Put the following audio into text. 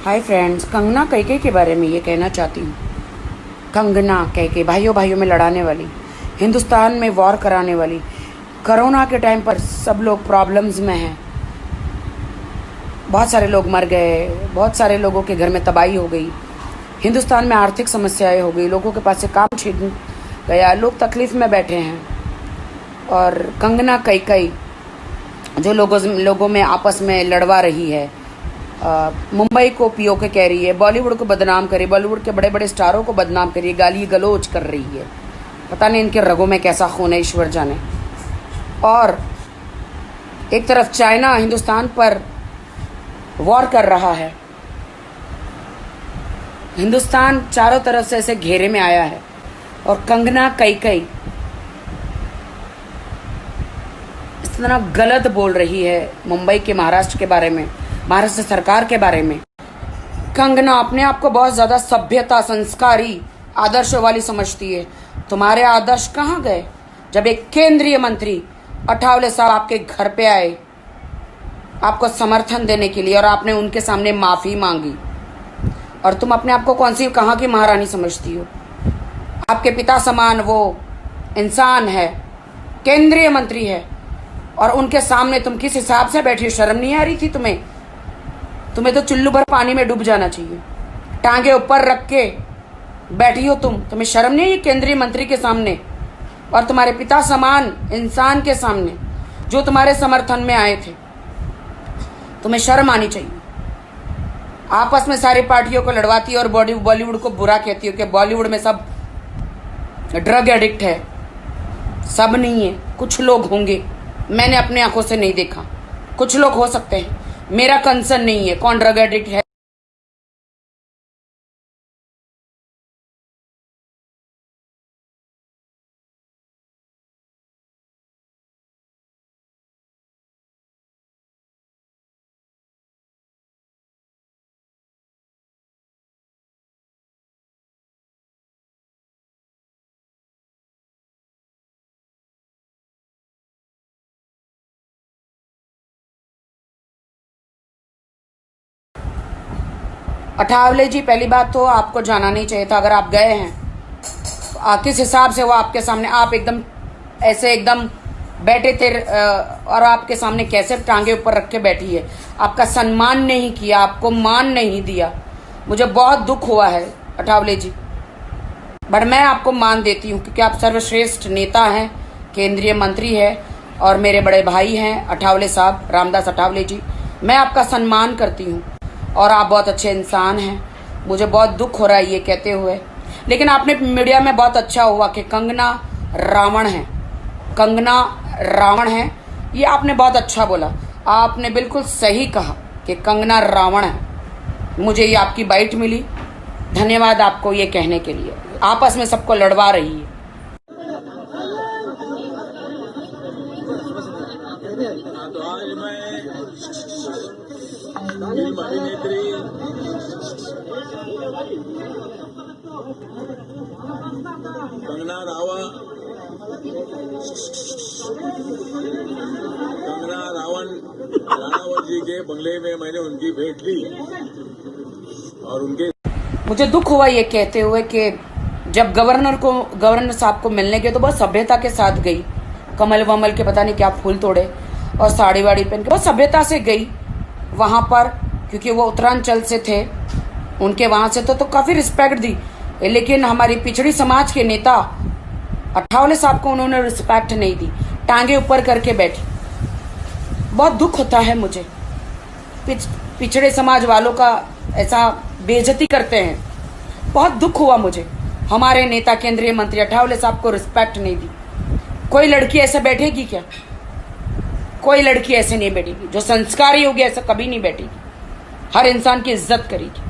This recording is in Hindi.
हाय फ्रेंड्स, कंगना कैके के बारे में ये कहना चाहती हूँ। कंगना कैके भाइयों भाइयों में लड़ाने वाली, हिंदुस्तान में वॉर कराने वाली, कोरोना के टाइम पर सब लोग प्रॉब्लम्स में हैं, बहुत सारे लोग मर गए, बहुत सारे लोगों के घर में तबाही हो गई, हिंदुस्तान में आर्थिक समस्याएं हो गई, लोगों के पास से काम छीन गया, लोग तकलीफ़ में बैठे हैं। और कंगना कैके जो लोगों में आपस में लड़वा रही है, मुंबई को पीओके कह रही है, बॉलीवुड को बदनाम कर रही है, बॉलीवुड के बड़े बड़े स्टारों को बदनाम कर रही है, गाली गलौज कर रही है। पता नहीं इनके रगों में कैसा खून है, ईश्वर जाने। और एक तरफ चाइना हिंदुस्तान पर वॉर कर रहा है, हिंदुस्तान चारों तरफ से ऐसे घेरे में आया है, और कंगना कैके इस तरह गलत बोल रही है मुंबई के, महाराष्ट्र के बारे में, महाराष्ट्र सरकार के बारे में। कंगना अपने आप को बहुत ज़्यादा सभ्यता, संस्कारी, आदर्श वाली समझती है। तुम्हारे आदर्श कहाँ गए जब एक केंद्रीय मंत्री अठावले साहब आपके घर पे आए आपको समर्थन देने के लिए, और आपने उनके सामने माफ़ी मांगी, और तुम अपने आप को कौन सी कहाँ की महारानी समझती हो? आपके पिता समान वो इंसान है, केंद्रीय मंत्री है, और उनके सामने तुम किस हिसाब से बैठी हो? शर्म नहीं आ रही थी तुम्हें? तुम्हें तो चुल्लू भर पानी में डूब जाना चाहिए। टांगे ऊपर रख के बैठी हो तुम्हें शर्म नहीं है केंद्रीय मंत्री के सामने और तुम्हारे पिता समान इंसान के सामने जो तुम्हारे समर्थन में आए थे? तुम्हें शर्म आनी चाहिए। आपस में सारी पार्टियों को लड़वाती है और बॉलीवुड को बुरा कहती हो कि बॉलीवुड में सब ड्रग एडिक्ट है। सब नहीं है, कुछ लोग होंगे, मैंने अपने आंखों से नहीं देखा, कुछ लोग हो सकते हैं, मेरा कंसर्न नहीं है कौन ड्रग एडिक्ट है। अठावले जी, पहली बात तो आपको जाना नहीं चाहिए था। अगर आप गए हैं किस हिसाब से वो आपके सामने, आप एकदम ऐसे एकदम बैठे थे, और आपके सामने कैसे टांगे ऊपर रख के बैठी है, आपका सम्मान नहीं किया, आपको मान नहीं दिया। मुझे बहुत दुख हुआ है अठावले जी, बट मैं आपको मान देती हूँ क्योंकि आप सर्वश्रेष्ठ नेता हैं, केंद्रीय मंत्री है, और मेरे बड़े भाई हैं अठावले साहब, रामदास अठावले जी। मैं आपका सम्मान करती हूँ और आप बहुत अच्छे इंसान हैं। मुझे बहुत दुख हो रहा है ये कहते हुए, लेकिन आपने मीडिया में बहुत अच्छा हुआ कि कंगना रावण है, कंगना रावण है, ये आपने बहुत अच्छा बोला। आपने बिल्कुल सही कहा कि कंगना रावण है। मुझे ये आपकी बाइट मिली, धन्यवाद आपको ये कहने के लिए। आपस में सबको लड़वा रही है। तो आज मैं फिल्म अभिनेत्री कंगना रावण राणावत जी के बंगले में मैंने उनकी भेंट ली, और उनके मुझे दुख हुआ ये कहते हुए कि जब गवर्नर साहब को मिलने गए तो बहुत सभ्यता के साथ गई, कमल वमल के पता नहीं क्या फूल तोड़े और साड़ी वाड़ी पहन के बहुत सभ्यता से गई वहाँ पर, क्योंकि वो उत्तरांचल से थे, उनके वहाँ से तो काफ़ी रिस्पेक्ट दी। लेकिन हमारी पिछड़ी समाज के नेता अठावले साहब को उन्होंने रिस्पेक्ट नहीं दी, टांगे ऊपर करके बैठी। बहुत दुख होता है मुझे, पिछड़े समाज वालों का ऐसा बेइज्जती करते हैं। बहुत दुख हुआ मुझे, हमारे नेता केंद्रीय मंत्री अठावले साहब को रिस्पेक्ट नहीं दी। कोई लड़की ऐसे बैठेगी क्या? कोई लड़की ऐसे नहीं बैठेगी, जो संस्कारी होगी ऐसा कभी नहीं बैठेगी, हर इंसान की इज्जत करेगी।